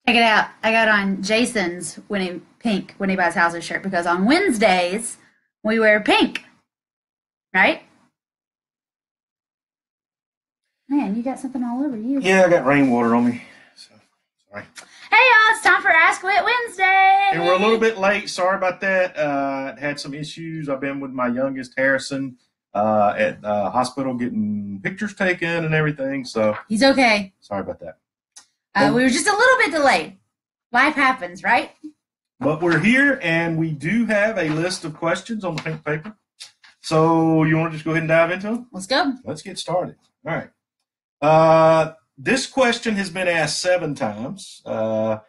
Check it out. I got on Jason's when he buys houses shirt because on Wednesdays we wear pink, right? Man, you got something all over you. Yeah, I got rainwater on me. So sorry. Hey y'all, it's time for Ask Whit Wednesday. And we're a little bit late. Sorry about that. Had some issues. I've been with my youngest, Harrison, at the hospital getting pictures taken and everything. So He's okay. sorry about that. We were just a little bit delayed. Life happens, right? But we're here, and we do have a list of questions on the pink paper. So you want to just go ahead and dive into them? Let's go. Let's get started. All right. This question has been asked 7 times. Why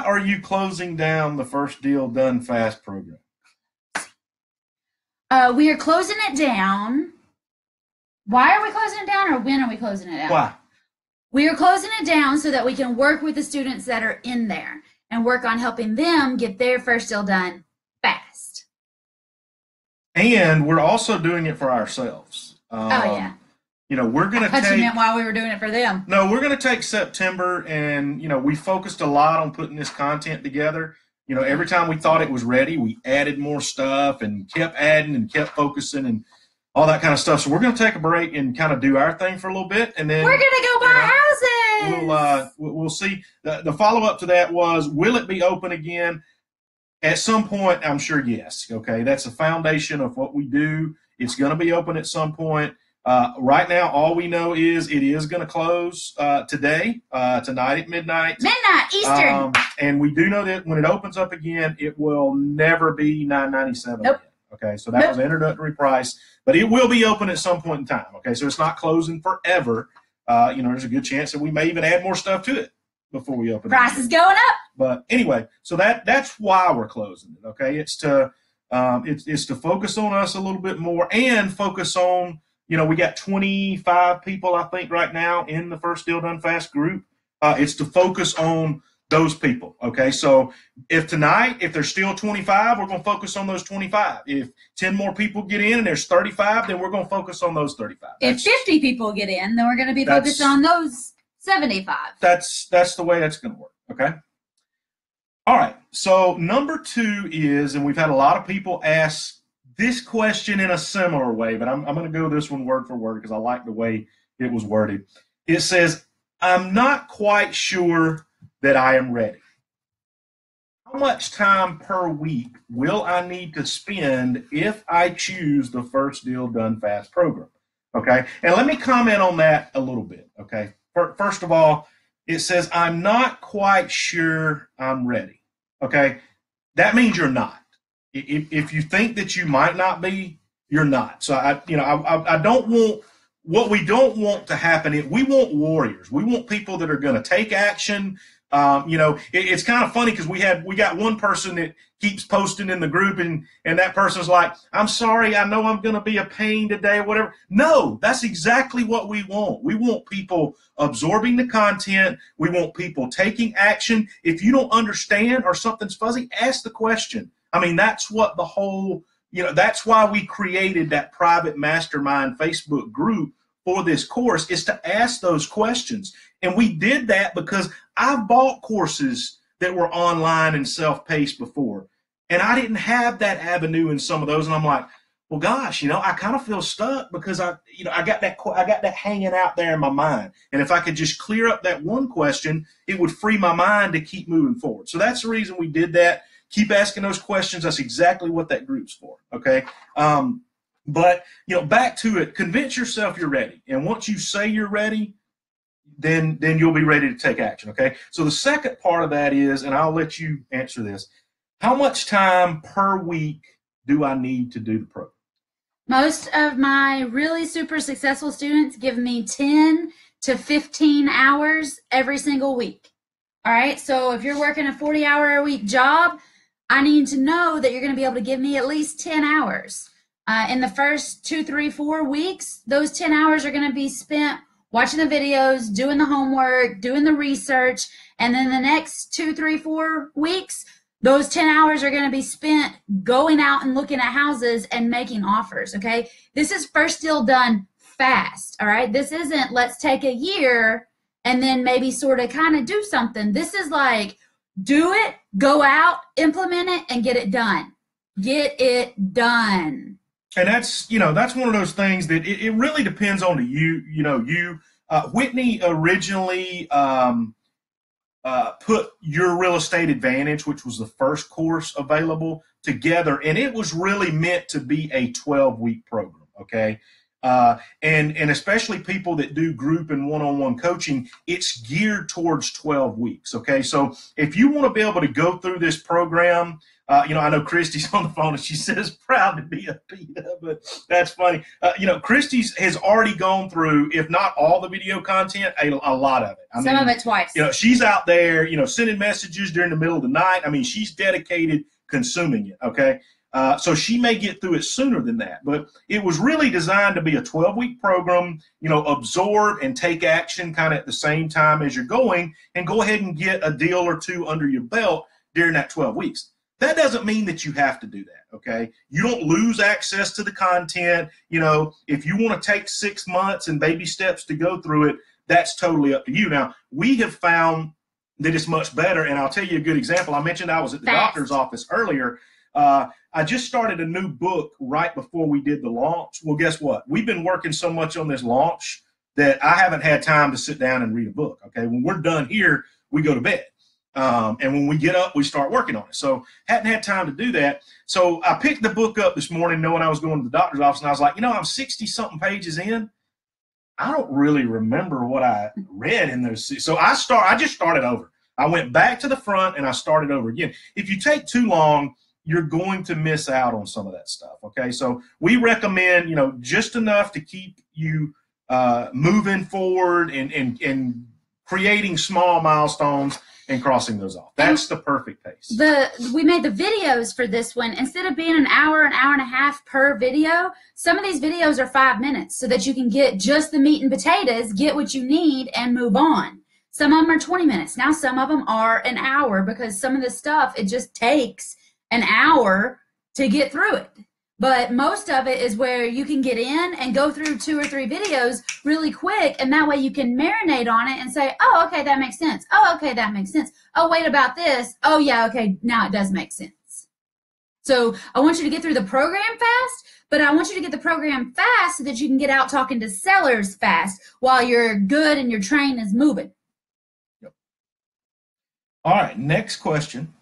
are you closing down the First Deal Done Fast program? We are closing it down. Why are we closing it down, or when are we closing it down? Why? We are closing it down so that we can work with the students that are in there and work on helping them get their first deal done fast. And we're also doing it for ourselves. Yeah. You know, we're going to take. You meant while we were doing it for them. No, we're going to take September, and we focused a lot on putting this content together. Every time we thought it was ready, we added more stuff and kept adding and kept focusing and all that kind of stuff. So we're going to take a break and kind of do our thing for a little bit, and then we're going to go buy houses. We'll see. The follow-up to that was, will it be open again? At some point, I'm sure yes. Okay, that's the foundation of what we do. It's going to be open at some point. Right now, all we know is it is going to close today, tonight at midnight. Midnight Eastern. And we do know that when it opens up again, it will never be $9.97 Nope. again. Okay, so that was the introductory price, but it will be open at some point in time. Okay, so it's not closing forever. There's a good chance that we may even add more stuff to it before we open. Price is going up. But anyway, so that's why we're closing it. Okay, it's to focus on us a little bit more and focus on. We got 25 people, I think, right now in the First Deal Done Fast group. It's to focus on those people, okay? So if there's still 25, we're going to focus on those 25. If 10 more people get in and there's 35, then we're going to focus on those 35. If 50 people get in, then we're going to be focused on those 75. That's the way that's going to work, okay? All right, so number 2 is, and we've had a lot of people ask this question in a similar way, but I'm going to go this one word for word because I like the way it was worded. It says, I'm not quite sure that I am ready. How much time per week will I need to spend if I choose the First Deal Done Fast program? Okay, and let me comment on that a little bit, okay? First of all, it says, I'm not quite sure I'm ready, okay? That means you're not. If you think that you might not be, you're not. So I don't want, what we don't want to happen is we want warriors. We want people that are going to take action. It's kind of funny because we got one person that keeps posting in the group and that person's like, I'm sorry, I know I'm going to be a pain today or whatever. No, that's exactly what we want. We want people absorbing the content. We want people taking action. If you don't understand or something's fuzzy, ask the question. I mean, that's what the whole, that's why we created that private mastermind Facebook group for this course, is to ask those questions. And we did that because I've bought courses that were online and self-paced before, and I didn't have that avenue in some of those. And I'm like, well, gosh, I kind of feel stuck because I got that hanging out there in my mind. And if I could just clear up that one question, it would free my mind to keep moving forward. So that's the reason we did that. Keep asking those questions. That's exactly what that group's for, okay? But, back to it, convince yourself you're ready. And once you say you're ready, then you'll be ready to take action, okay? So the second part of that is, and I'll let you answer this, how much time per week do I need to do the program? Most of my really super successful students give me 10 to 15 hours every single week. All right, so if you're working a 40-hour-a-week job, I need to know that you're going to be able to give me at least 10 hours. In the first 2, 3, 4 weeks, those 10 hours are going to be spent watching the videos, doing the homework, doing the research, and then the next 2, 3, 4 weeks, those 10 hours are going to be spent going out and looking at houses and making offers, okay? This is First Deal Done Fast, all right? This isn't let's take a year and then maybe sort of kind of do something. This is like, do it, go out, implement it, and get it done. Get it done. And that's, that's one of those things that it really depends on you. Whitney originally put Your Real Estate Advantage, which was the first course available, together, and it was really meant to be a 12-week program, okay? And especially people that do group and one-on-one coaching, it's geared towards 12 weeks, okay? So if you want to be able to go through this program, I know Christy's on the phone and she says proud to be a PITA, but that's funny. Christy's has already gone through, if not all the video content, a lot of it. Some of it twice. She's out there, sending messages during the middle of the night. I mean, she's dedicated consuming it, okay? So she may get through it sooner than that, but it was really designed to be a 12-week program, absorb and take action kind of at the same time as you're going, and go ahead and get a deal or two under your belt during that 12 weeks. That doesn't mean that you have to do that, okay? You don't lose access to the content. If you want to take 6 months and baby steps to go through it, that's totally up to you. Now, we have found that it's much better, and I'll tell you a good example. I mentioned I was at the doctor's office earlier. I just started a new book right before we did the launch. Well, guess what? We've been working so much on this launch that I haven't had time to sit down and read a book, okay? When we're done here, we go to bed. And when we get up, we start working on it. So hadn't had time to do that. So I picked the book up this morning knowing I was going to the doctor's office, and I was like, I'm 60-something pages in. I don't really remember what I read in those. So I just started over. I went back to the front and I started over again. If you take too long, you're going to miss out on some of that stuff, okay? So we recommend, just enough to keep you moving forward and creating small milestones and crossing those off. That's the perfect pace. We made the videos for this one. Instead of being an hour and a half per video, some of these videos are 5 minutes so that you can get just the meat and potatoes, get what you need, and move on. Some of them are 20 minutes. Now some of them are an hour, because some of the stuff, it just takes an hour to get through it. But most of it is where you can get in and go through 2 or 3 videos really quick, and that way you can marinate on it and say, oh, okay, that makes sense. Oh, okay, that makes sense. Oh, wait, about this. Oh, yeah, okay, now it does make sense. So I want you to get through the program fast, but I want you to get the program fast so that you can get out talking to sellers fast while you're good and your train is moving. Yep. All right, next question.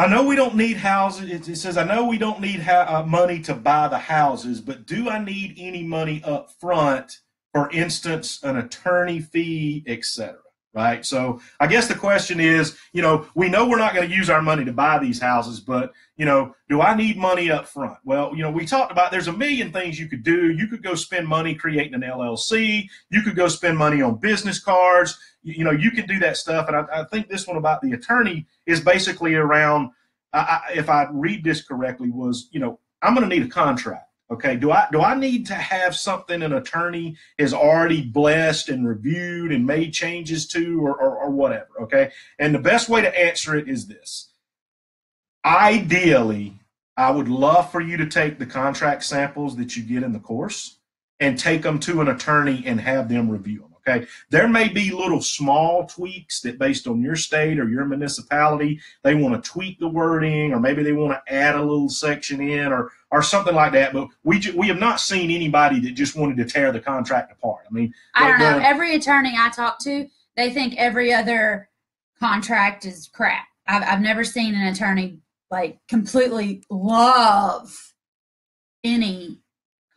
I know we don't need houses. It says, I know we don't need money to buy the houses, but do I need any money up front? For instance, an attorney fee, etc. Right? So I guess the question is, we know we're not going to use our money to buy these houses, but, do I need money up front? Well, we talked about there's a million things you could do. You could go spend money creating an LLC. You could go spend money on business cards. You can do that stuff. And I think this one about the attorney is basically around, if I read this correctly, was, I'm going to need a contract. Okay. Do I need to have something an attorney has already blessed and reviewed and made changes to or whatever? Okay. And the best way to answer it is this. Ideally, I would love for you to take the contract samples that you get in the course and take them to an attorney and have them review them. Okay, there may be little small tweaks that, based on your state or your municipality, they want to tweak the wording, or maybe they want to add a little section in, or something like that. But we have not seen anybody that just wanted to tear the contract apart. I mean, I don't know. Every attorney I talk to, they think every other contract is crap. I've never seen an attorney completely love any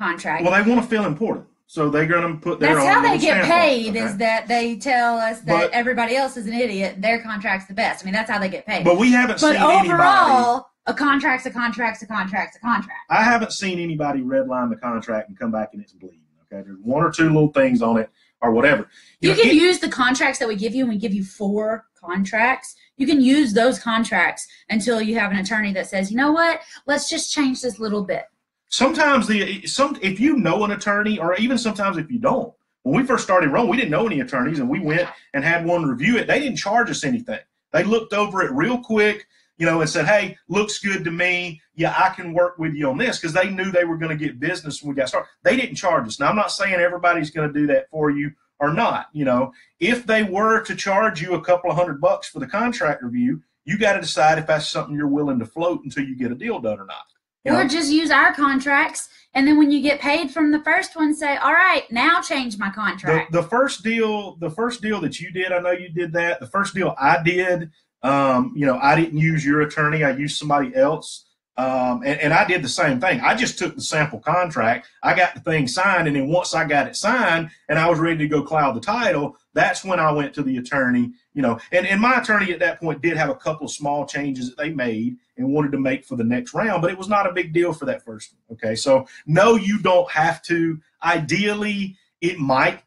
contract. Well, they want to feel important. So they're going to put their That's own. how they get paid, okay? Is that they tell us that everybody else is an idiot. Their contract's the best. I mean, that's how they get paid. But we haven't seen anybody. But overall, a contract's a contract's a contract's a contract. I haven't seen anybody redline the contract and come back and it's bleeding. Okay, there's 1 or 2 little things on it or whatever. You can use the contracts that we give you, and we give you 4 contracts. You can use those contracts until you have an attorney that says, you know what, let's just change this little bit. Sometimes if you know an attorney, or even sometimes if you don't. When we first started Rome, we didn't know any attorneys, and we went and had one review it. They didn't charge us anything. They looked over it real quick, and said, hey, looks good to me. Yeah, I can work with you on this, because they knew they were going to get business when we got started. They didn't charge us. Now, I'm not saying everybody's going to do that for you or not. You know, if they were to charge you a couple of $100 for the contract review, you got to decide if that's something you're willing to float until you get a deal done or not. Or just use our contracts, and then when you get paid from the first one, say, all right, now change my contract. The first deal that you did, I know you did that. The first deal I did, you know, I didn't use your attorney. I used somebody else. And I did the same thing. I just took the sample contract. I got the thing signed, and then once I got it signed and I was ready to go cloud the title, that's when I went to the attorney, you know, and my attorney at that point did have a couple of small changes that they made and wanted to make for the next round, but it was not a big deal for that first one. Okay. So no, you don't have to. Ideally, it might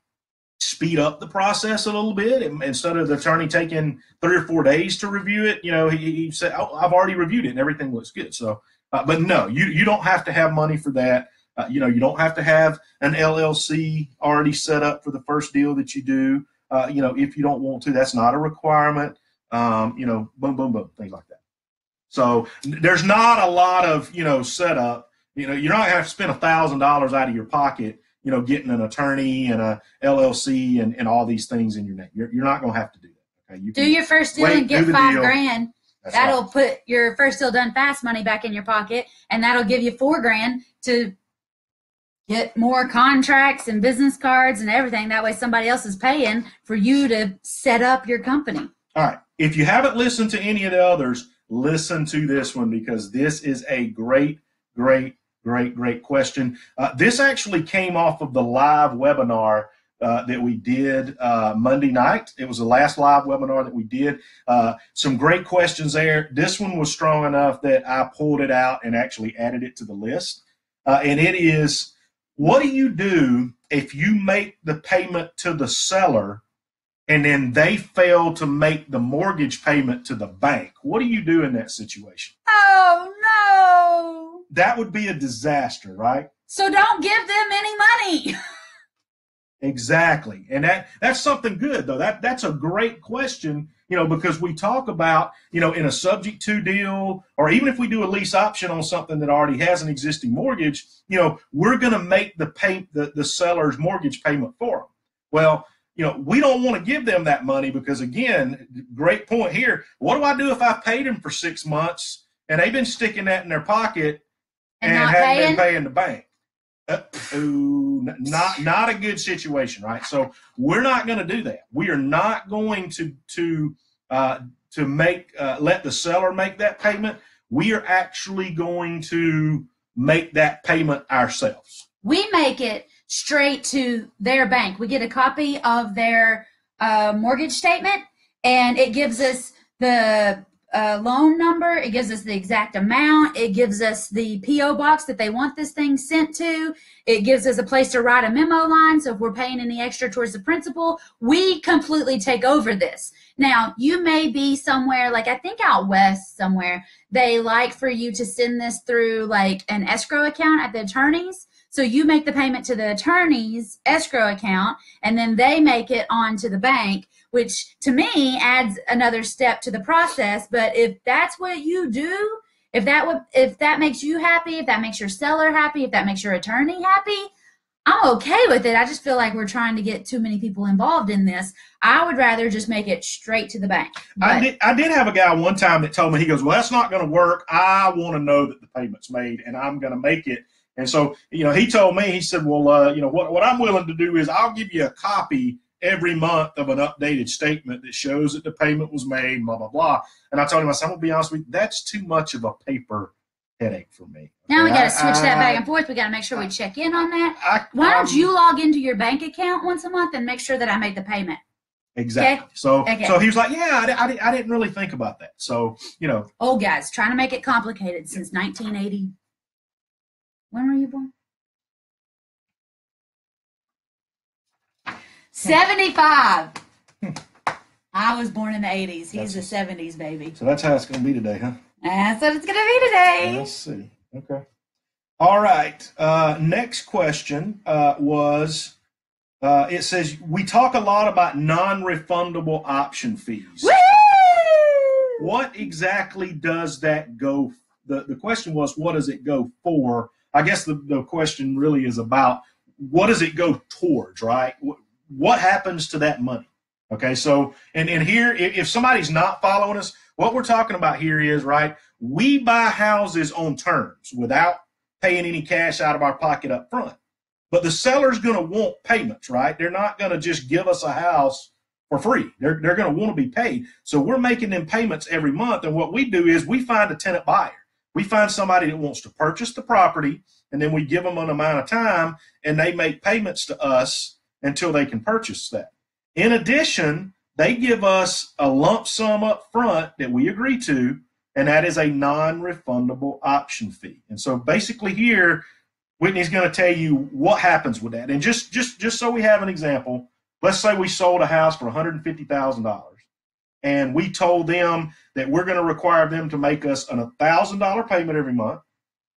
speed up the process a little bit. Instead of the attorney taking 3 or 4 days to review it, you know, he said, oh, I've already reviewed it and everything looks good. So, but no, you don't have to have money for that. You know, you don't have to have an LLC already set up for the first deal that you do. You know, if you don't want to, that's not a requirement. You know, boom, boom, boom, things like that. So there's not a lot of, you know, setup. You know, you're not going to have to spend $1,000 out of your pocket, you know, getting an attorney and a LLC and all these things in your name. You're not going to have to do that. Okay. You do your first deal and get $5,000. That'll right. Put your first deal done fast money back in your pocket, and that'll give you $4,000 to get more contracts and business cards and everything. That way somebody else is paying for you to set up your company. All right. If you haven't listened to any of the others, listen to this one, because this is a great question. This actually came off of the live webinar that we did Monday night. It was the last live webinar that we did. Some great questions there. This one was strong enough that I pulled it out and actually added it to the list. And it is, what do you do if you make the payment to the seller and then they fail to make the mortgage payment to the bank? What do you do in that situation? Oh, no. That would be a disaster, right? So don't give them any money. Exactly. And that's something good, though. That's a great question, you know, because we talk about, you know, in a subject to deal, or even if we do a lease option on something that already has an existing mortgage, you know, we're going to make the seller's mortgage payment for them. Well, you know, we don't want to give them that money because, again, great point here. What do I do if I've paid them for 6 months and they've been sticking that in their pocket and haven't been paying the bank? Not a good situation, right? So we're not going to do that. We are not going to let the seller make that payment. We are actually going to make that payment ourselves. We make it straight to their bank. We get a copy of their mortgage statement, and it gives us the loan number. It gives us the exact amount. It gives us the P.O. box that they want this thing sent to. It gives us a place to write a memo line. So if we're paying any extra towards the principal, we completely take over this. Now, you may be somewhere, like I think out west somewhere, they like for you to send this through like an escrow account at the attorney's. So you make the payment to the attorney's escrow account, and then they make it on to the bank, which to me adds another step to the process. But if that's what you do, if that makes you happy, if that makes your seller happy, if that makes your attorney happy, I'm okay with it. I just feel like we're trying to get too many people involved in this. I would rather just make it straight to the bank. I did have a guy one time that told me, he goes, well, that's not going to work. I want to know that the payment's made, and I'm going to make it. And so, you know, he told me, he said, well, you know, what I'm willing to do is I'll give you a copy every month of an updated statement that shows that the payment was made, blah, blah, blah. And I told him, I said, I'm going to be honest with you, that's too much of a paper headache for me. Now we got to switch that back and forth. We got to make sure we check in on that. Why don't you log into your bank account once a month and make sure that I made the payment? Exactly. Okay? So he was like, yeah, I didn't really think about that. So, you know. Old guys trying to make it complicated since 1980. When were you born? 75. I was born in the 80s. He's the 70s, baby. So that's how it's going to be today, huh? That's what it's going to be today. Let's see. Okay. All right. Next question was, it says, we talk a lot about non-refundable option fees. Woo! What exactly does that go? The question was, what does it go for? I guess the question really is about, what does it go towards, right? what happens to that money? Okay, so, and here, if somebody's not following us, what we're talking about here is, right, we buy houses on terms without paying any cash out of our pocket up front. But the seller's going to want payments, right? They're not going to just give us a house for free. They're going to want to be paid. So we're making them payments every month. And what we do is we find a tenant buyer. We find somebody that wants to purchase the property, and then we give them an amount of time, and they make payments to us until they can purchase that. In addition, they give us a lump sum up front that we agree to, and that is a non-refundable option fee. And so basically here, Whitney's going to tell you what happens with that. And just so we have an example, let's say we sold a house for $150,000, and we told them that we're going to require them to make us a $1,000 payment every month,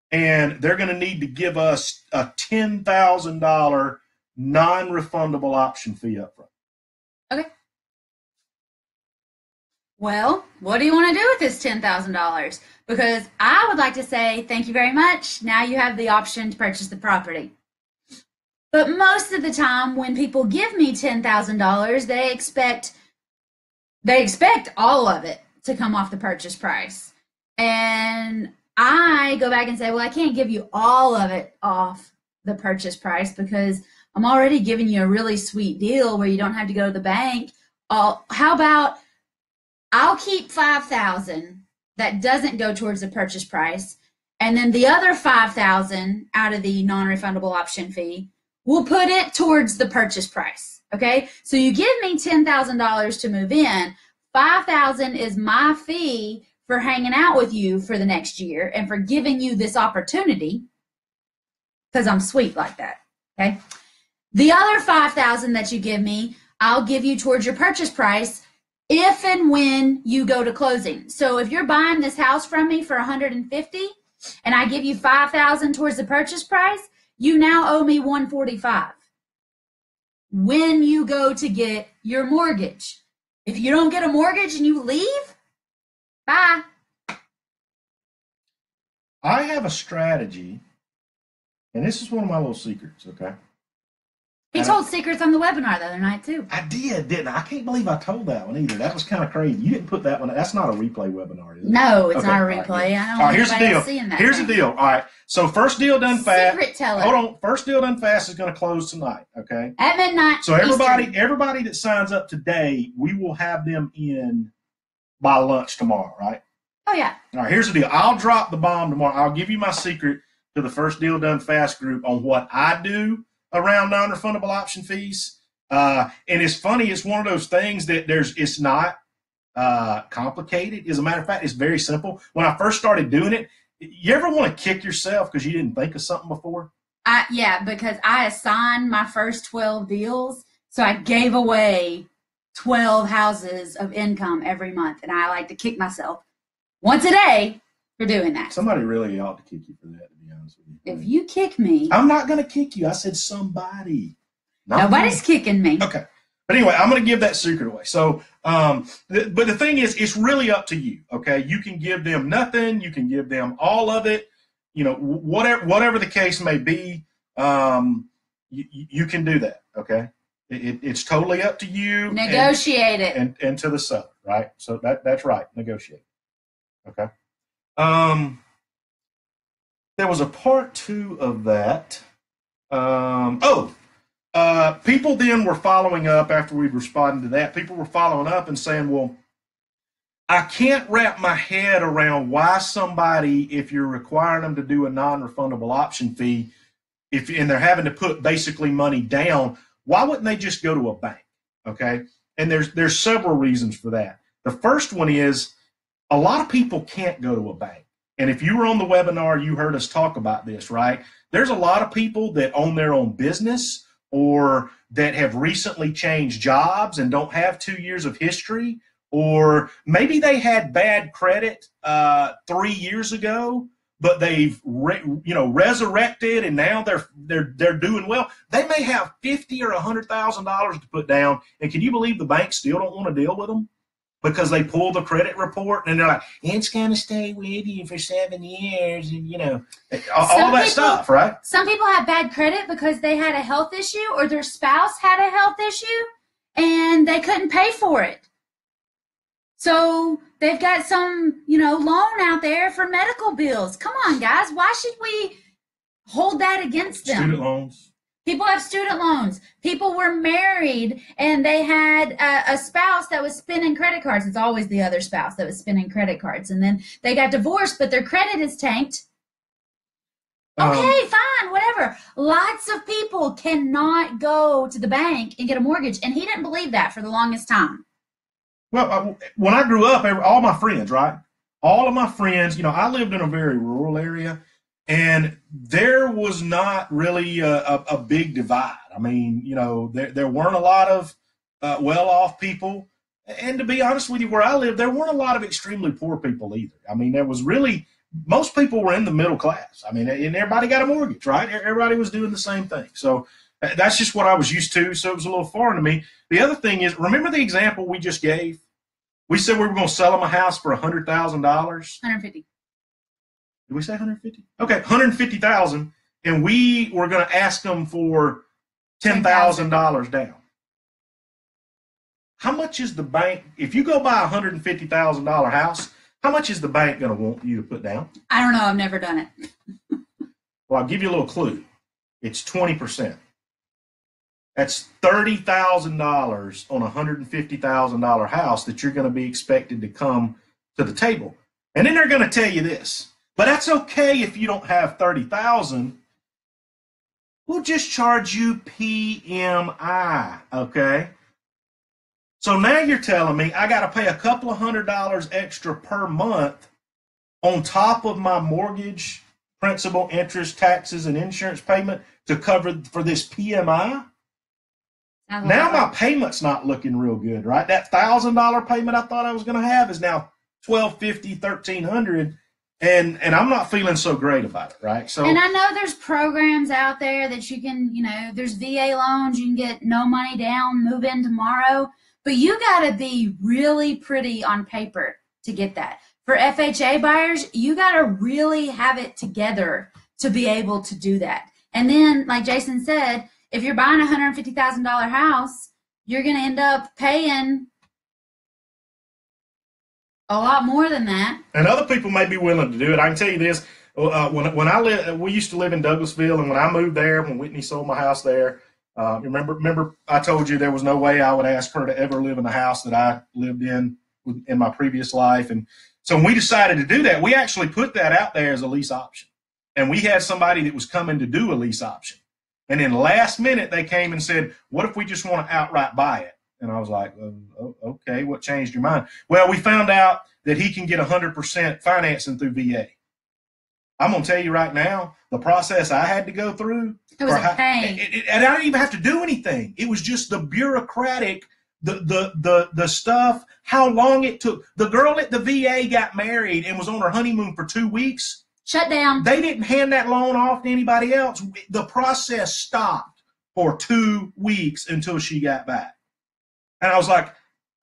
and they're going to need to give us a $10,000 non-refundable option fee up front. Okay. Well, what do you want to do with this $10,000? Because I would like to say, thank you very much. Now you have the option to purchase the property. But most of the time when people give me $10,000, they expect all of it to come off the purchase price. And I go back and say, well, I can't give you all of it off the purchase price because I'm already giving you a really sweet deal where you don't have to go to the bank. How about I'll keep $5,000 that doesn't go towards the purchase price, and then the other $5,000 out of the non-refundable option fee, we'll put it towards the purchase price. Okay, so you give me $10,000 to move in. $5,000 is my fee for hanging out with you for the next year and for giving you this opportunity because I'm sweet like that. Okay. The other $5,000 that you give me, I'll give you towards your purchase price if and when you go to closing. So if you're buying this house from me for $150,000 and I give you $5,000 towards the purchase price, you now owe me $145,000 when you go to get your mortgage. If you don't get a mortgage and you leave, bye. I have a strategy, and this is one of my little secrets, okay? He told secrets on the webinar the other night, too. I did, didn't I? I can't believe I told that one either. That was kind of crazy. You didn't put that one. That's not a replay webinar, is it? No, it's not a replay. Right, yeah. I don't here's the deal. Here's the deal. All right. So first deal done fast. Secret teller. Hold on. First deal done fast is going to close tonight, okay? At midnight. So everybody that signs up today, we will have them in by lunch tomorrow, right? Oh, yeah. All right, here's the deal. I'll drop the bomb tomorrow. I'll give you my secret to the first deal done fast group on what I do around non-refundable option fees. And it's funny, it's one of those things that it's not complicated. As a matter of fact, it's very simple. When I first started doing it, you ever want to kick yourself because you didn't think of something before? Yeah, because I assigned my first 12 deals, so I gave away 12 houses of income every month, and I like to kick myself once a day for doing that. Somebody really ought to kick you for that, to be honest with you. If you kick me... I'm not going to kick you. I said somebody. Nobody's kicking me. Okay. But anyway, I'm going to give that secret away. So, but the thing is, it's really up to you, okay? You can give them nothing. You can give them all of it. You know, whatever the case may be, you can do that, okay? It's totally up to you. Negotiate it. And to the seller, right? So that's right. Negotiate. Okay. There was a part 2 of that. People then were following up after we responded to that. People were following up and saying, well, I can't wrap my head around why somebody, if you're requiring them to do a non-refundable option fee, and they're having to put basically money down, why wouldn't they just go to a bank? Okay. And there's several reasons for that. The first one is a lot of people can't go to a bank. And if you were on the webinar, you heard us talk about this, right? There's a lot of people that own their own business or that have recently changed jobs and don't have 2 years of history, or maybe they had bad credit 3 years ago, but they've resurrected and now they're doing well. They may have $50,000 or $100,000 to put down, and can you believe the banks still don't want to deal with them? because they pull the credit report and they're like, it's going to stay with you for 7 years, and all that stuff, right? Some people have bad credit because they had a health issue or their spouse had a health issue and they couldn't pay for it. So they've got some, loan out there for medical bills. Come on, guys. Why should we hold that against them? Student loans. People have student loans. People were married and they had a spouse that was spending credit cards. It's always the other spouse that was spending credit cards. And then they got divorced, but their credit is tanked. Okay, fine, whatever. Lots of people cannot go to the bank and get a mortgage. And he didn't believe that for the longest time. Well, when I grew up, all my friends, right? All of my friends, I lived in a very rural area. And there was not really a big divide. I mean, there weren't a lot of well-off people. And to be honest with you, where I lived, there weren't a lot of extremely poor people either. I mean, there was really, most people were in the middle class. I mean, and everybody got a mortgage, right? Everybody was doing the same thing. So that's just what I was used to. So it was a little foreign to me. The other thing is, remember the example we just gave? We said we were going to sell them a house for $100,000. $150,000. Did we say 150? Okay, 150,000, and we were going to ask them for $10,000 down. How much is the bank, if you go buy a $150,000 house, how much is the bank going to want you to put down? I don't know. I've never done it. Well, I'll give you a little clue. It's 20%. That's $30,000 on a $150,000 house that you're going to be expected to come to the table. And then they're going to tell you this. But that's okay if you don't have $30,000. We'll just charge you PMI, okay? So now you're telling me I got to pay a couple of $100 extra per month on top of my mortgage, principal, interest, taxes, and insurance payment to cover for this PMI? Now my payment's not looking real good, right? That $1,000 payment I thought I was going to have is now $1,250, $1,300. And I'm not feeling so great about it, right? So, and I know there's programs out there that you can, there's VA loans, you can get no money down, move in tomorrow, but you got to be really pretty on paper to get that. For FHA buyers, you got to really have it together to be able to do that. And then, like Jason said, if you're buying a $150,000 house, you're going to end up paying a lot more than that. And other people may be willing to do it. I can tell you this. When I lived, we used to live in Douglasville, and when I moved there, when Whitney sold my house there, remember I told you there was no way I would ask her to ever live in the house that I lived in my previous life. And so when we decided to do that, we actually put that out there as a lease option. And we had somebody that was coming to do a lease option. And then last minute, they came and said, what if we just want to outright buy it? And I was like, okay, what changed your mind? Well, we found out that he can get 100% financing through VA. I'm going to tell you right now, the process I had to go through. It was a pain. And I didn't even have to do anything. It was just the bureaucratic, the stuff, how long it took. The girl at the VA got married and was on her honeymoon for 2 weeks. Shut down. They didn't hand that loan off to anybody else. The process stopped for 2 weeks until she got back. And I was like,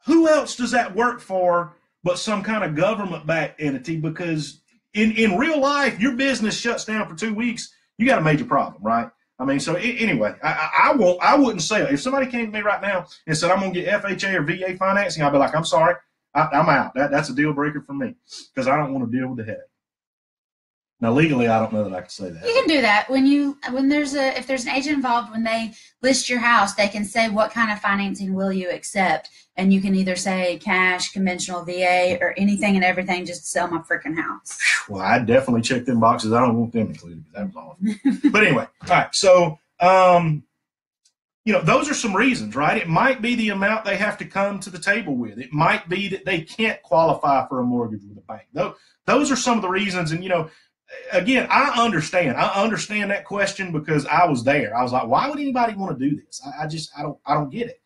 who else does that work for but some kind of government-backed entity? Because in real life, your business shuts down for 2 weeks, you got a major problem, right? I mean, so anyway, I wouldn't say it. If somebody came to me right now and said, I'm going to get FHA or VA financing, I'd be like, I'm sorry, I'm out. That's a deal breaker for me because I don't want to deal with the headache. Now, legally, I don't know that I can say that. You can do that if there's an agent involved. When they list your house, they can say what kind of financing will you accept, and you can either say cash, conventional, VA, or anything and everything just to sell my freaking house. Well, I definitely check them boxes. I don't want them included because that was awful. But anyway, all right. So, those are some reasons, right? It might be the amount they have to come to the table with. It might be that they can't qualify for a mortgage with a bank. Those are some of the reasons, and again, I understand that question because I was there. I was like, why would anybody want to do this? I don't get it.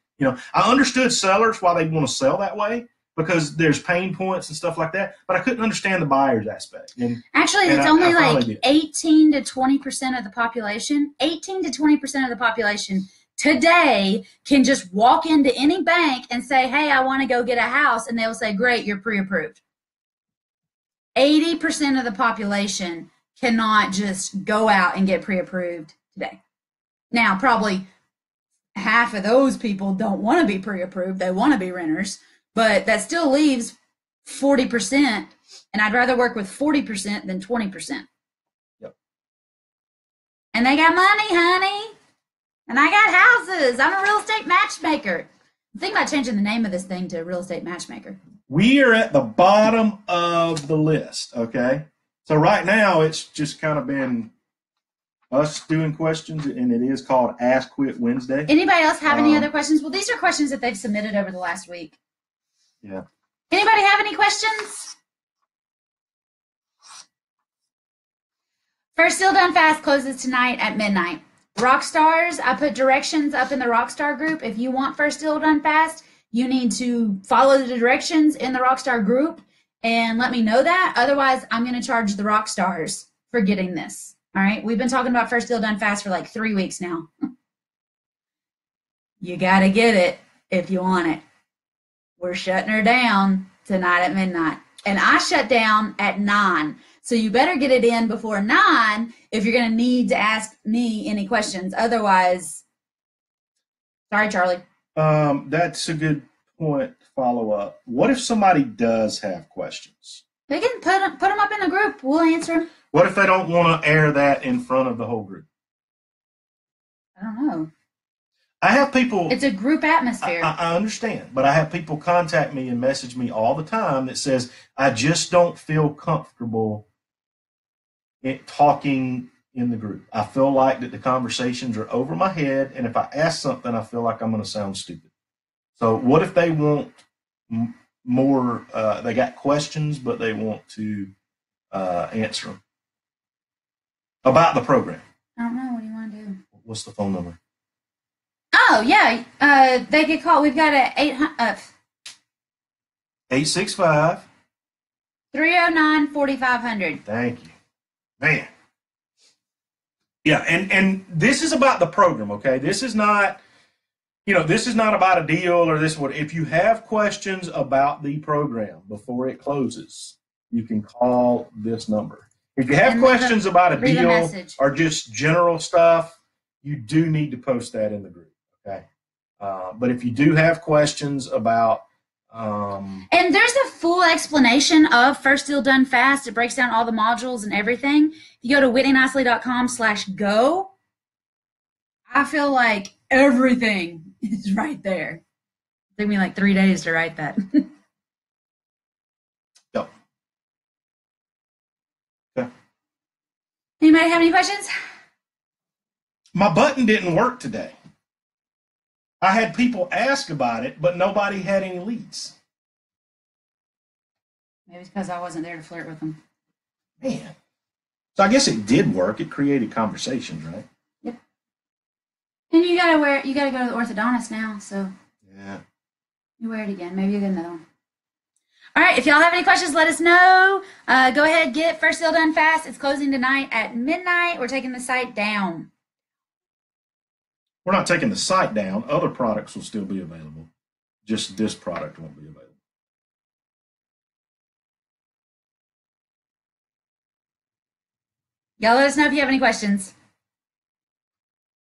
I understood sellers why they want to sell that way because there's pain points and stuff like that, but I couldn't understand the buyer's aspect. Actually, it's only like 18 to 20% of the population. 18 to 20% of the population today can just walk into any bank and say, hey, I want to go get a house, and they'll say, great, you're pre-approved. 80% of the population cannot just go out and get pre-approved today. Now, probably half of those people don't want to be pre-approved. They want to be renters, but that still leaves 40%, and I'd rather work with 40% than 20%. Yep. And they got money, honey. And I got houses. I'm a real estate matchmaker. I'm thinking about changing the name of this thing to real estate matchmaker. We are at the bottom of the list, okay? So right now, it's just kind of been us doing questions, and it is called Ask Whit Wednesday. Anybody else have any other questions? Well, these are questions that they've submitted over the last week. Yeah. Anybody have any questions? First Deal Done Fast closes tonight at midnight. Rockstars, I put directions up in the Rockstar group. If you want First Deal Done Fast, you need to follow the directions in the Rockstar group and let me know that. Otherwise, I'm going to charge the Rockstars for getting this. All right? We've been talking about First Deal Done Fast for like 3 weeks now. You got to get it if you want it. We're shutting her down tonight at midnight. And I shut down at 9. So you better get it in before 9 if you're going to need to ask me any questions. Otherwise, sorry, Charlie. That's a good point to follow up. What if somebody does have questions? They can put them up in the group. We'll answer them. What if they don't want to air that in front of the whole group? I don't know. I have people. It's a group atmosphere. I understand, but I have people contact me and message me all the time that says, I just don't feel comfortable talking in the group. I feel like that the conversations are over my head, and if I ask something, I feel like I'm going to sound stupid. So what if they want more, they got questions, but they want to answer them about the program? I don't know. What do you want to do? What's the phone number? Oh, yeah. They could call. We've got a 865 309 4500. Thank you. Man. Yeah, and this is about the program, okay? This is not, this is not about a deal or this one. If you have questions about the program before it closes, you can call this number. If you have questions about a deal or just general stuff, you do need to post that in the group, okay? But if you do have questions about and there's a full explanation of First Deal Done Fast. It breaks down all the modules and everything. If you go to whitneynicely.com/go, I feel like everything is right there. It took me like 3 days to write that. Yep. Okay. Anybody have any questions? My button didn't work today. I had people ask about it, but nobody had any leads. Maybe it's because I wasn't there to flirt with them. Man. So I guess it did work. It created conversations, right? Yep. And you gotta go to the orthodontist now, so yeah. You wear it again. Maybe you'll get another one. All right, if y'all have any questions, let us know. Go ahead, get First Deal Done Fast. It's closing tonight at midnight. We're taking the site down. We're not taking the site down. Other products will still be available. Just this product won't be available. Y'all let us know if you have any questions.